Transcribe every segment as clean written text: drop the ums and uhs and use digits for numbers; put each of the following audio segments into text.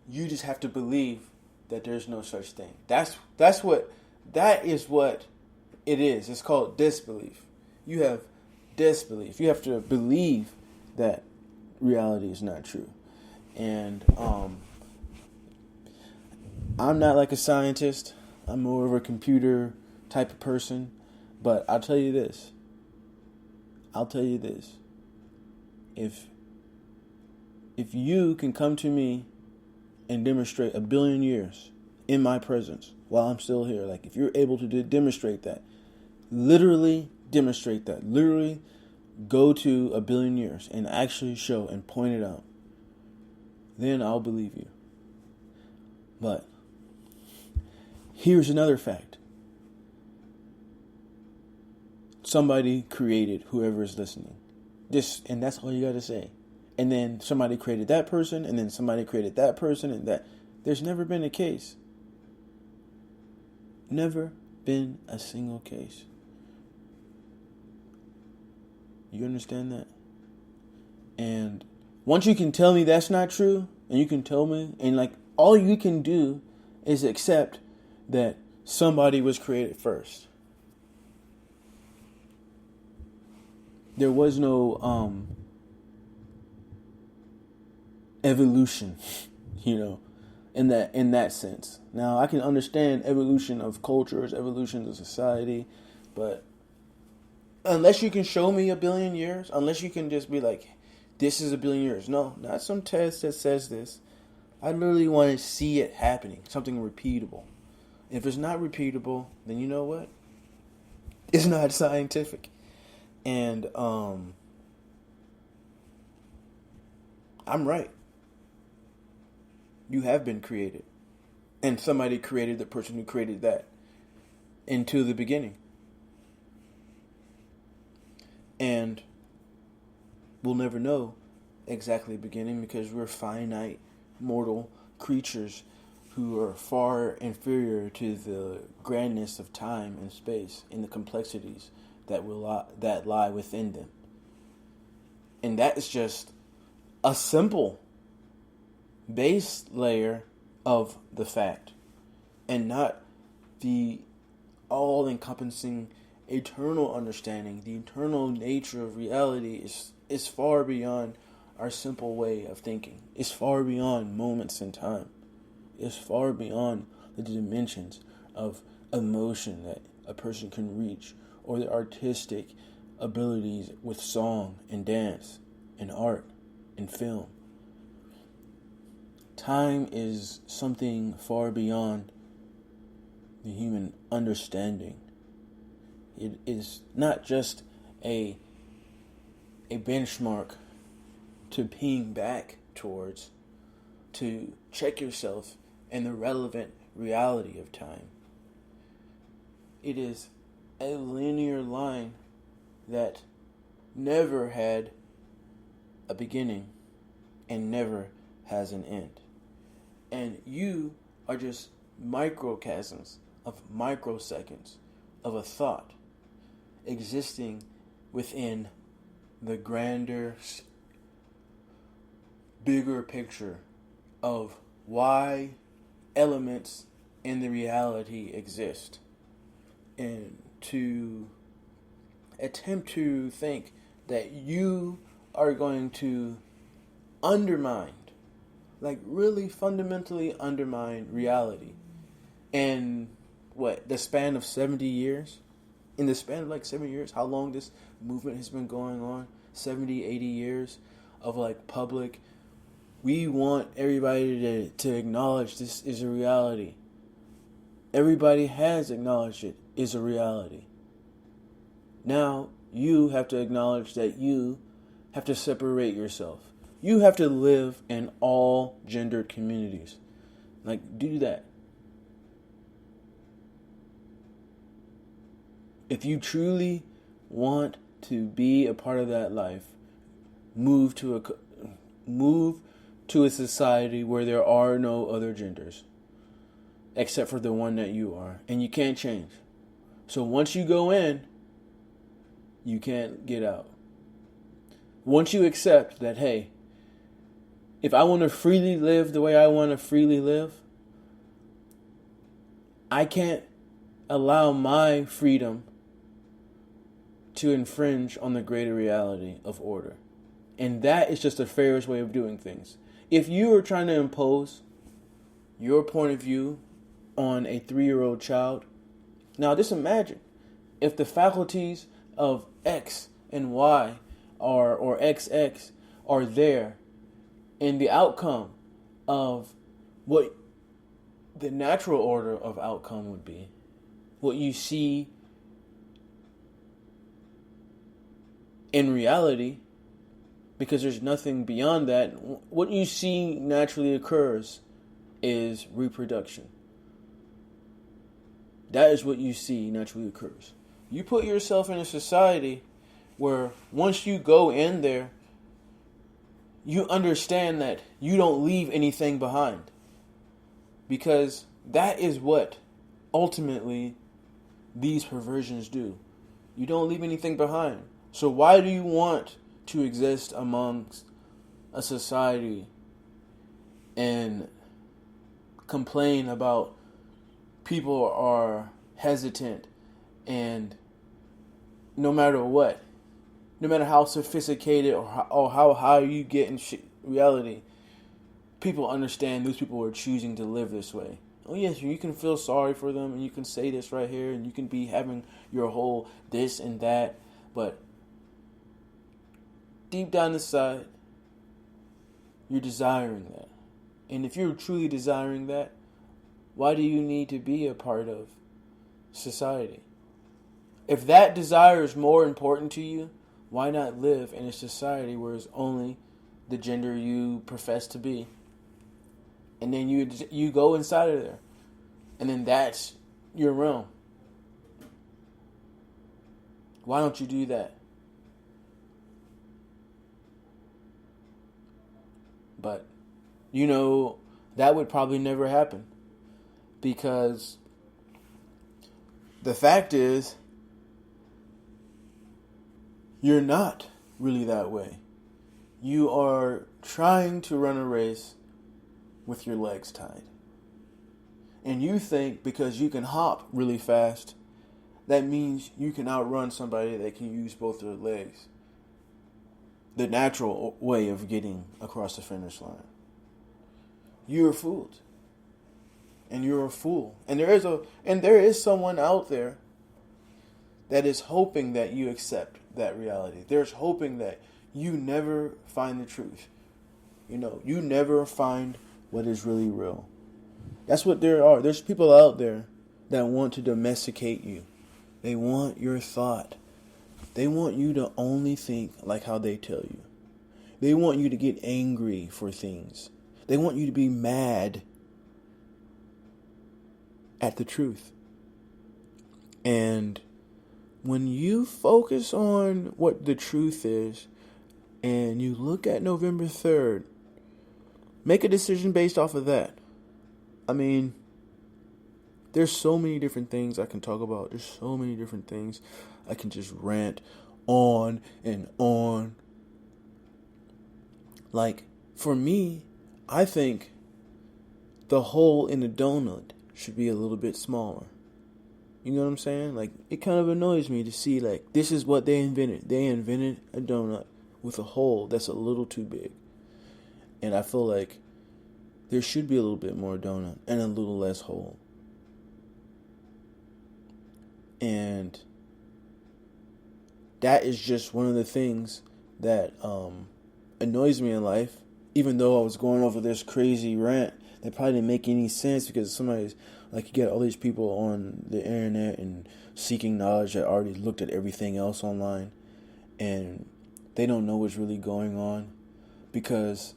You just have to believe that there's no such thing. That is what it is. It's called disbelief. You have disbelief. You have to believe that reality is not true. And I'm not like a scientist. I'm more of a computer type of person. But I'll tell you this. If you can come to me and demonstrate 1,000,000,000 years in my presence while I'm still here, like if you're able to demonstrate that, literally demonstrate that, literally go to 1,000,000,000 years and actually show and point it out, then I'll believe you. But here's another fact. Somebody created whoever is listening. And that's all you got to say. And then somebody created that person, and then somebody created that person, and that. There's never been a case. Never been a single case. You understand that? And once you can tell me that's not true, and you can tell me, and like all you can do is accept that somebody was created first. There was no evolution, in that sense. Now I can understand evolution of cultures, evolution of society, but unless you can show me 1,000,000,000 years, unless you can just be like, this is 1,000,000,000 years. No, not some test that says this. I literally want to see it happening, something repeatable. If it's not repeatable, then you know what? It's not scientific. And I'm right. You have been created. And somebody created the person who created that into the beginning. And we'll never know exactly the beginning because we're finite, mortal creatures who are far inferior to the grandness of time and space and the complexities that lie within them. And that is just a simple base layer of the fact, and not the all-encompassing eternal understanding. The eternal nature of reality is far beyond our simple way of thinking. It's far beyond moments in time. It's far beyond the dimensions of emotion that a person can reach, or the artistic abilities with song and dance and art and film. Time is something far beyond the human understanding. It is not just a benchmark to ping back towards, to check yourself in the relevant reality of time. It is a linear line that never had a beginning and never has an end. And you are just microcosms of microseconds of a thought existing within the grander, bigger picture of why elements in the reality exist. And to attempt to think that you are going to undermine, like really fundamentally undermine reality in the span of 70 years? In the span of like 70 years, how long this movement has been going on, 70, 80 years of like public, we want everybody to acknowledge this is a reality. Everybody has acknowledged it is a reality. Now, you have to acknowledge that you have to separate yourself. You have to live in all gendered communities. Like, do that. If you truly want to be a part of that life, move to a society where there are no other genders except for the one that you are, and you can't change. So once you go in, you can't get out. Once you accept that, hey, If I want to freely live the way I want to freely live, I can't allow my freedom to infringe on the greater reality of order. And that is just the fairest way of doing things. If you are trying to impose your point of view on a 3-year-old child, now just imagine if the faculties of X and Y or XX are there, and the outcome of what the natural order of outcome would be, what you see in reality, because there's nothing beyond that, what you see naturally occurs is reproduction. That is what you see naturally occurs. You put yourself in a society where once you go in there, you understand that you don't leave anything behind. Because that is what ultimately these perversions do. You don't leave anything behind. So why do you want to exist amongst a society and complain about people are hesitant, and no matter what, no matter how sophisticated or how high you get in reality, people understand those people are choosing to live this way. Oh yes, you can feel sorry for them, and you can say this right here, and you can be having your whole this and that, but deep down inside, you're desiring that. And if you're truly desiring that, why do you need to be a part of society? If that desire is more important to you, why not live in a society where it's only the gender you profess to be? And then you go inside of there. And then that's your realm. Why don't you do that? But, that would probably never happen. Because the fact is, you're not really that way. You are trying to run a race with your legs tied. And you think because you can hop really fast, that means you can outrun somebody that can use both their legs. The natural way of getting across the finish line. You're fooled. And you're a fool. And there is someone out there that is hoping that you accept that reality. There's hoping that you never find the truth. You never find what is really real. That's what there are. There's people out there that want to domesticate you. They want your thought. They want you to only think like how they tell you. They want you to get angry for things. They want you to be mad at the truth. And when you focus on what the truth is, and you look at November 3rd, make a decision based off of that. I mean, there's so many different things I can talk about. There's so many different things I can just rant on and on. Like, for me, I think the hole in the donut should be a little bit smaller. You know what I'm saying? Like, it kind of annoys me to see, like, this is what they invented. They invented a donut with a hole that's a little too big. And I feel like there should be a little bit more donut and a little less hole. And that is just one of the things that annoys me in life. Even though I was going over this crazy rant that probably didn't make any sense, because somebody's like, you get all these people on the internet and seeking knowledge that already looked at everything else online, and they don't know what's really going on, because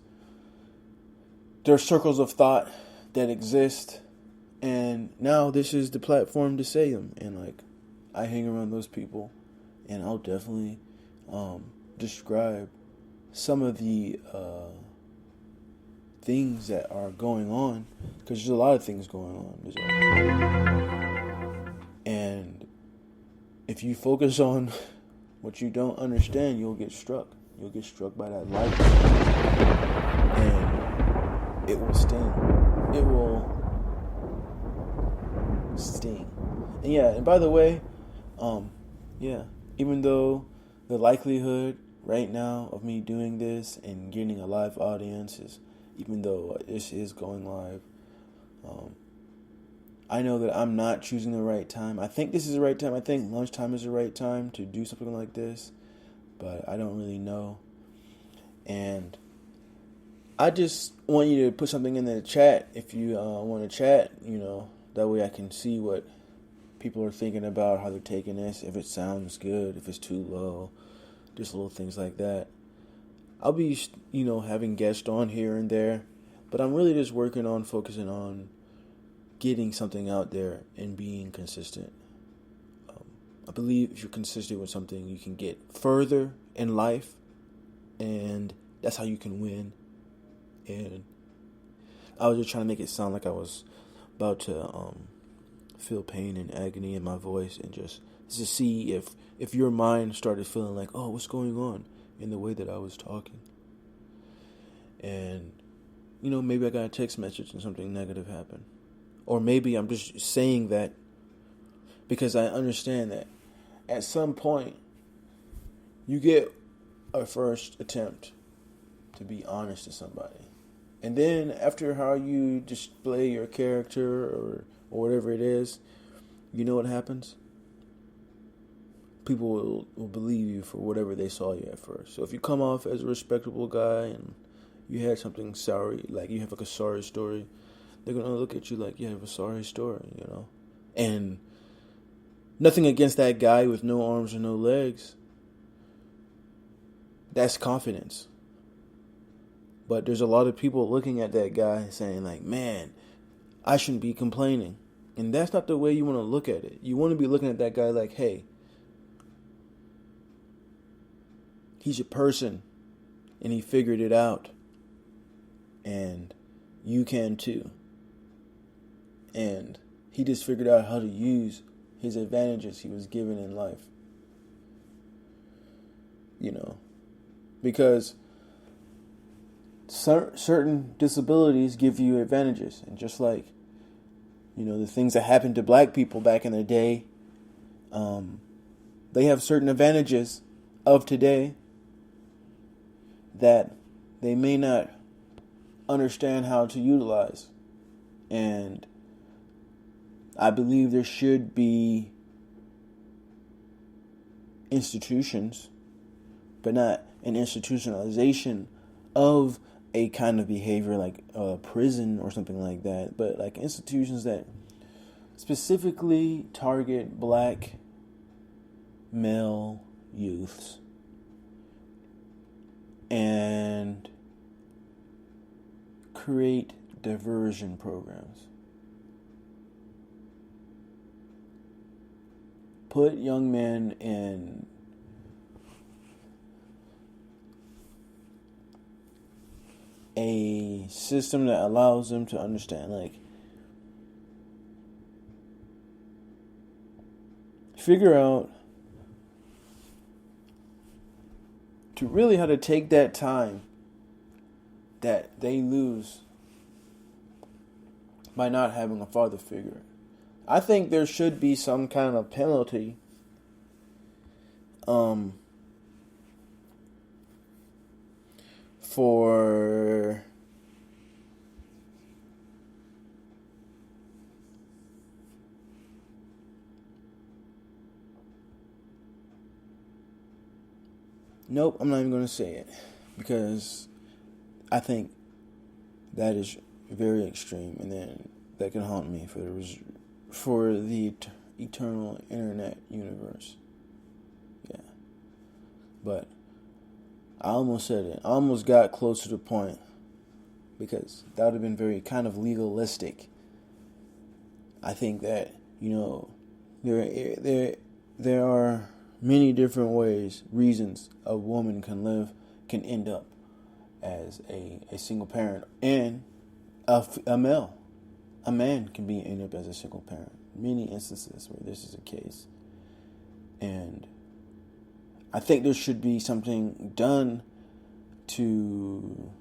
there are circles of thought that exist, and now this is the platform to say them. And like, I hang around those people, and I'll definitely describe some of the things that are going on, because there's a lot of things going on. And if you focus on what you don't understand, you'll get struck. You'll get struck by that light. And it will sting. It will sting. And yeah, and by the way, yeah, even though the likelihood right now of me doing this and getting a live audience is, even though this is going live, um, I know that I'm not choosing the right time. I think this is the right time. I think lunchtime is the right time to do something like this, but I don't really know. And I just want you to put something in the chat if you want to chat, that way I can see what people are thinking about, how they're taking this, if it sounds good, if it's too low, just little things like that. I'll be, having guests on here and there, but I'm really just focusing on getting something out there and being consistent. I believe if you're consistent with something, you can get further in life, and that's how you can win. And I was just trying to make it sound like I was about to feel pain and agony in my voice, and just to see if your mind started feeling like, oh, what's going on in the way that I was talking. And, maybe I got a text message and something negative happened. Or maybe I'm just saying that because I understand that at some point you get a first attempt to be honest to somebody. And then after how you display your character or whatever it is, you know what happens? People will believe you for whatever they saw you at first. So if you come off as a respectable guy and you had something sorry, like you have like a sorry story, they're going to look at you like you have a sorry story, And nothing against that guy with no arms or no legs. That's confidence. But there's a lot of people looking at that guy saying like, man, I shouldn't be complaining. And that's not the way you want to look at it. You want to be looking at that guy like, hey, he's a person and he figured it out. And you can too. And he just figured out how to use his advantages he was given in life. Because certain disabilities give you advantages. And just like, the things that happened to black people back in the day, they have certain advantages of today that they may not understand how to utilize. And I believe there should be institutions, but not an institutionalization of a kind of behavior like a prison or something like that, but like institutions that specifically target black male youths and create diversion programs. Put young men in a system that allows them to understand, like, figure out to really how to take that time that they lose by not having a father figure. I think there should be some kind of penalty for nope, I'm not even going to say it because I think that is very extreme, and then that can haunt me for the eternal internet universe. Yeah. But I almost said it. I almost got close to the point because that would have been very kind of legalistic. I think that, there are many different reasons a woman can end up as a single parent, and a male. A man can end up as a single parent. Many instances where this is the case. And I think there should be something done to